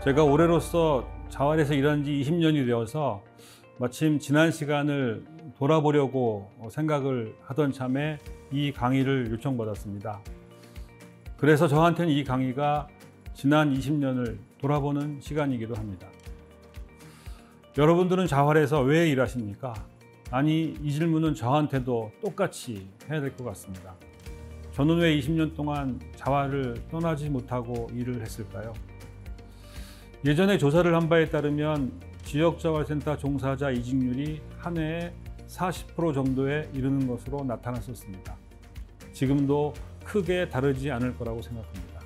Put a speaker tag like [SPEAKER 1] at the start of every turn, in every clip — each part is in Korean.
[SPEAKER 1] 제가 올해로서 자활에서 일한 지 20년이 되어서 마침 지난 시간을 돌아보려고 생각을 하던 참에 이 강의를 요청받았습니다. 그래서 저한테는 이 강의가 지난 20년을 돌아보는 시간이기도 합니다. 여러분들은 자활에서 왜 일하십니까? 아니, 이 질문은 저한테도 똑같이 해야 될 것 같습니다. 저는 왜 20년 동안 자활을 떠나지 못하고 일을 했을까요? 예전에 조사를 한 바에 따르면 지역자활센터 종사자 이직률이 한 해에 40% 정도에 이르는 것으로 나타났었습니다. 지금도 크게 다르지 않을 거라고 생각합니다.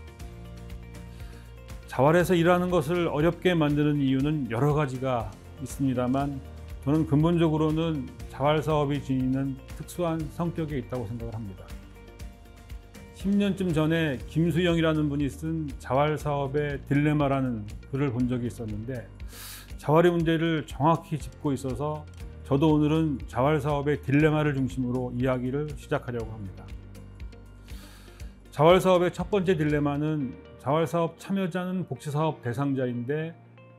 [SPEAKER 1] 자활에서 일하는 것을 어렵게 만드는 이유는 여러 가지가 있습니다만 저는 근본적으로는 자활 사업이 지니는 특수한 성격에 있다고 생각을 합니다. 10년쯤 전에 김수영이라는 분이 쓴 자활 사업의 딜레마라는 글을 본 적이 있었는데 자활의 문제를 정확히 짚고 있어서 저도 오늘은 자활 사업의 딜레마를 중심으로 이야기를 시작하려고 합니다. 자활 사업의 첫 번째 딜레마는 자활 사업 참여자는 복지사업 대상자인데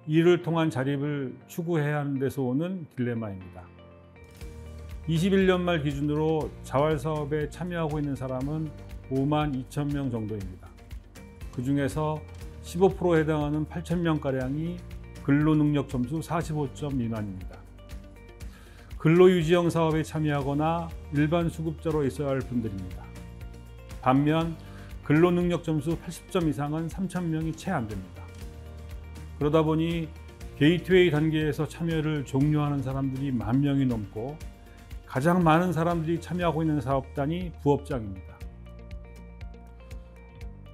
[SPEAKER 1] 이를 통한 자립을 추구해야 하는 데서 오는 딜레마입니다. 21년 말 기준으로 자활 사업에 참여하고 있는 사람은 5만 2천 명 정도입니다. 그 중에서 15%에 해당하는 8천 명가량이 근로능력 점수 45점 미만입니다. 근로유지형 사업에 참여하거나 일반 수급자로 있어야 할 분들입니다. 반면 근로능력 점수 80점 이상은 3천 명이 채 안 됩니다. 그러다 보니 게이트웨이 단계에서 참여를 종료하는 사람들이 10,000명이 넘고 가장 많은 사람들이 참여하고 있는 사업단이 부업장입니다.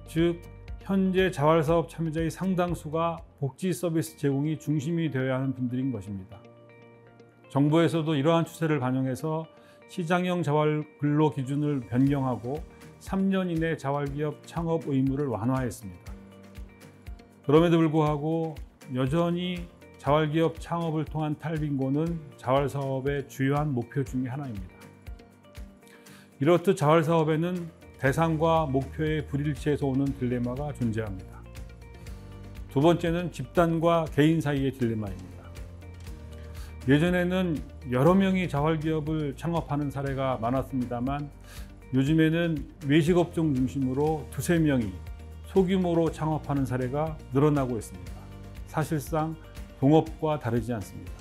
[SPEAKER 1] 즉, 현재 자활사업 참여자의 상당수가 복지 서비스 제공이 중심이 되어야 하는 분들인 것입니다. 정부에서도 이러한 추세를 반영해서 시장형 자활 근로 기준을 변경하고 3년 이내 자활기업 창업 의무를 완화했습니다. 그럼에도 불구하고 여전히 자활기업 창업을 통한 탈빈곤은 자활사업의 주요한 목표 중에 하나입니다. 이렇듯 자활사업에는 대상과 목표의 불일치에서 오는 딜레마가 존재합니다. 두 번째는 집단과 개인 사이의 딜레마입니다. 예전에는 여러 명이 자활기업을 창업하는 사례가 많았습니다만 요즘에는 외식업종 중심으로 두세 명이 소규모로 창업하는 사례가 늘어나고 있습니다. 사실상 동업과 다르지 않습니다.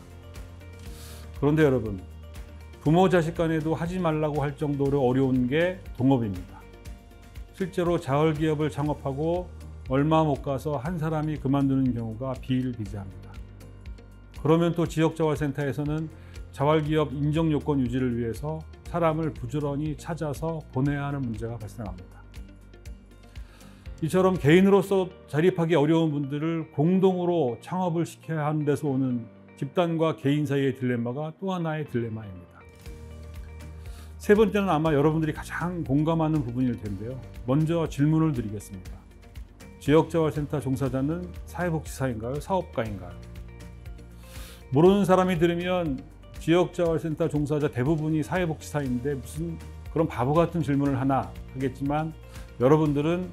[SPEAKER 1] 그런데 여러분, 부모 자식 간에도 하지 말라고 할 정도로 어려운 게 동업입니다. 실제로 자활기업을 창업하고 얼마 못 가서 한 사람이 그만두는 경우가 비일비재합니다. 그러면 또 지역자활센터에서는 자활기업 인정 요건 유지를 위해서 사람을 부지런히 찾아서 보내야 하는 문제가 발생합니다. 이처럼 개인으로서 자립하기 어려운 분들을 공동으로 창업을 시켜야 하는 데서 오는 집단과 개인 사이의 딜레마가 또 하나의 딜레마입니다. 세 번째는 아마 여러분들이 가장 공감하는 부분일 텐데요. 먼저 질문을 드리겠습니다. 지역자활센터 종사자는 사회복지사인가요? 사업가인가요? 모르는 사람이 들으면 지역자활센터 종사자 대부분이 사회복지사인데 무슨 그런 바보 같은 질문을 하나 하겠지만 여러분들은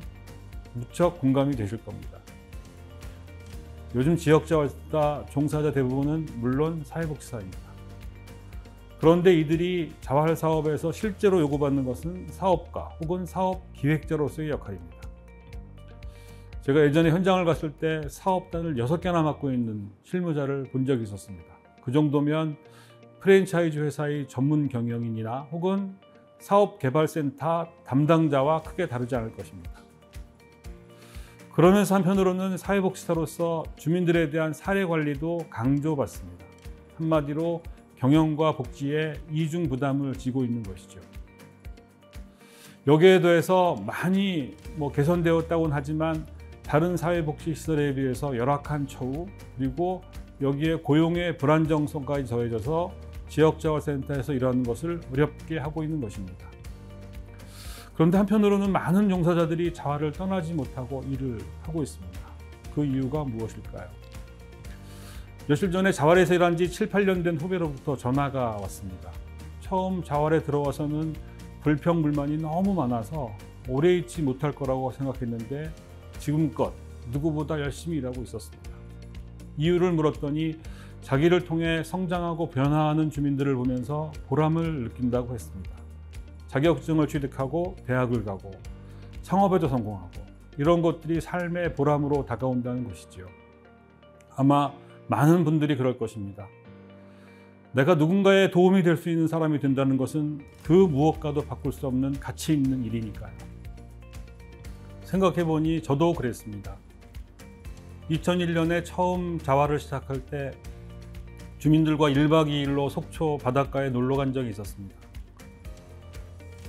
[SPEAKER 1] 무척 공감이 되실 겁니다. 요즘 지역자활센터 종사자 대부분은 물론 사회복지사입니다. 그런데 이들이 자활 사업에서 실제로 요구받는 것은 사업가 혹은 사업기획자로서의 역할입니다. 제가 예전에 현장을 갔을 때 사업단을 6개나 맡고 있는 실무자를 본 적이 있었습니다. 그 정도면 프랜차이즈 회사의 전문 경영인이나 혹은 사업개발센터 담당자와 크게 다르지 않을 것입니다. 그러면서 한편으로는 사회복지사로서 주민들에 대한 사례 관리도 강조받습니다. 한마디로 경영과 복지에 이중 부담을 지고 있는 것이죠. 여기에 더해서 많이 개선되었다고는 하지만 다른 사회복지시설에 비해서 열악한 처우 그리고 여기에 고용의 불안정성까지 더해져서 지역자활센터에서 일하는 것을 어렵게 하고 있는 것입니다. 그런데 한편으로는 많은 종사자들이 자활을 떠나지 못하고 일을 하고 있습니다. 그 이유가 무엇일까요? 며칠 전에 자활에서 일한 지 7, 8년 된 후배로부터 전화가 왔습니다. 처음 자활에 들어와서는 불평불만이 너무 많아서 오래 있지 못할 거라고 생각했는데 지금껏 누구보다 열심히 일하고 있었습니다. 이유를 물었더니 자기를 통해 성장하고 변화하는 주민들을 보면서 보람을 느낀다고 했습니다. 자격증을 취득하고 대학을 가고 창업에도 성공하고 이런 것들이 삶의 보람으로 다가온다는 것이지요. 아마 많은 분들이 그럴 것입니다. 내가 누군가의 도움이 될 수 있는 사람이 된다는 것은 그 무엇과도 바꿀 수 없는 가치 있는 일이니까요. 생각해보니 저도 그랬습니다. 2001년에 처음 자활을 시작할 때 주민들과 1박 2일로 속초 바닷가에 놀러 간 적이 있었습니다.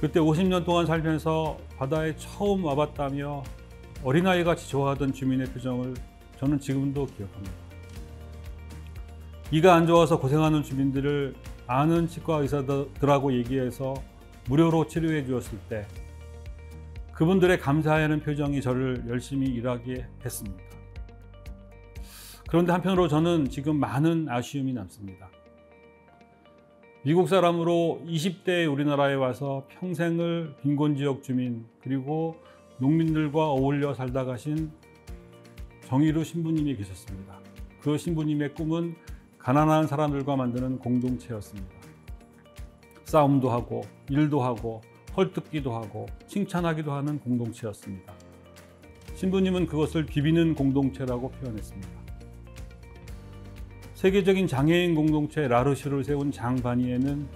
[SPEAKER 1] 그때 50년 동안 살면서 바다에 처음 와봤다며 어린아이같이 좋아하던 주민의 표정을 저는 지금도 기억합니다. 이가 안 좋아서 고생하는 주민들을 아는 치과 의사들하고 얘기해서 무료로 치료해 주었을 때 그분들의 감사하는 표정이 저를 열심히 일하게 했습니다. 그런데 한편으로 저는 지금 많은 아쉬움이 남습니다. 미국 사람으로 20대에 우리나라에 와서 평생을 빈곤지역 주민 그리고 농민들과 어울려 살다 가신 정의루 신부님이 계셨습니다. 그 신부님의 꿈은 가난한 사람들과 만드는 공동체였습니다. 싸움도 하고 일도 하고 헐뜯기도 하고 칭찬하기도 하는 공동체였습니다. 신부님은 그것을 비비는 공동체라고 표현했습니다. 세계적인 장애인 공동체 라르슈를 세운 장 바니에는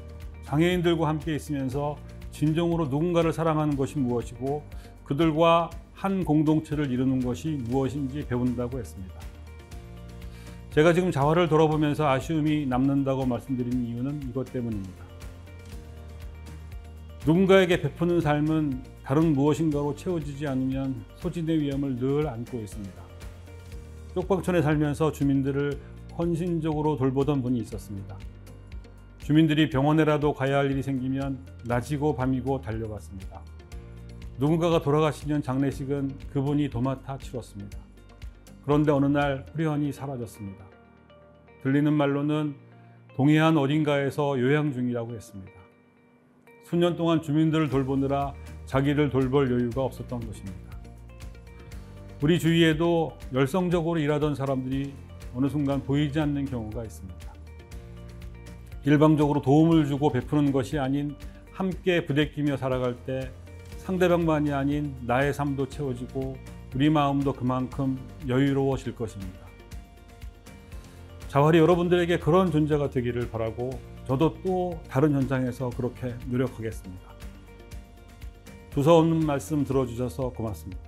[SPEAKER 1] 장애인들과 함께 있으면서 진정으로 누군가를 사랑하는 것이 무엇이고 그들과 한 공동체를 이루는 것이 무엇인지 배운다고 했습니다. 제가 지금 자활을 돌아보면서 아쉬움이 남는다고 말씀드리는 이유는 이것 때문입니다. 누군가에게 베푸는 삶은 다른 무엇인가로 채워지지 않으면 소진의 위험을 늘 안고 있습니다. 쪽방촌에 살면서 주민들을 헌신적으로 돌보던 분이 있었습니다. 주민들이 병원에라도 가야 할 일이 생기면 낮이고 밤이고 달려갔습니다. 누군가가 돌아가시면 장례식은 그분이 도맡아 치렀습니다. 그런데 어느 날 후련히 사라졌습니다. 들리는 말로는 동해안 어딘가에서 요양 중이라고 했습니다. 수년 동안 주민들을 돌보느라 자기를 돌볼 여유가 없었던 것입니다. 우리 주위에도 열성적으로 일하던 사람들이 어느 순간 보이지 않는 경우가 있습니다. 일방적으로 도움을 주고 베푸는 것이 아닌 함께 부대끼며 살아갈 때 상대방만이 아닌 나의 삶도 채워지고 우리 마음도 그만큼 여유로워질 것입니다. 자활이 여러분들에게 그런 존재가 되기를 바라고 저도 또 다른 현장에서 그렇게 노력하겠습니다. 두서없는 말씀 들어주셔서 고맙습니다.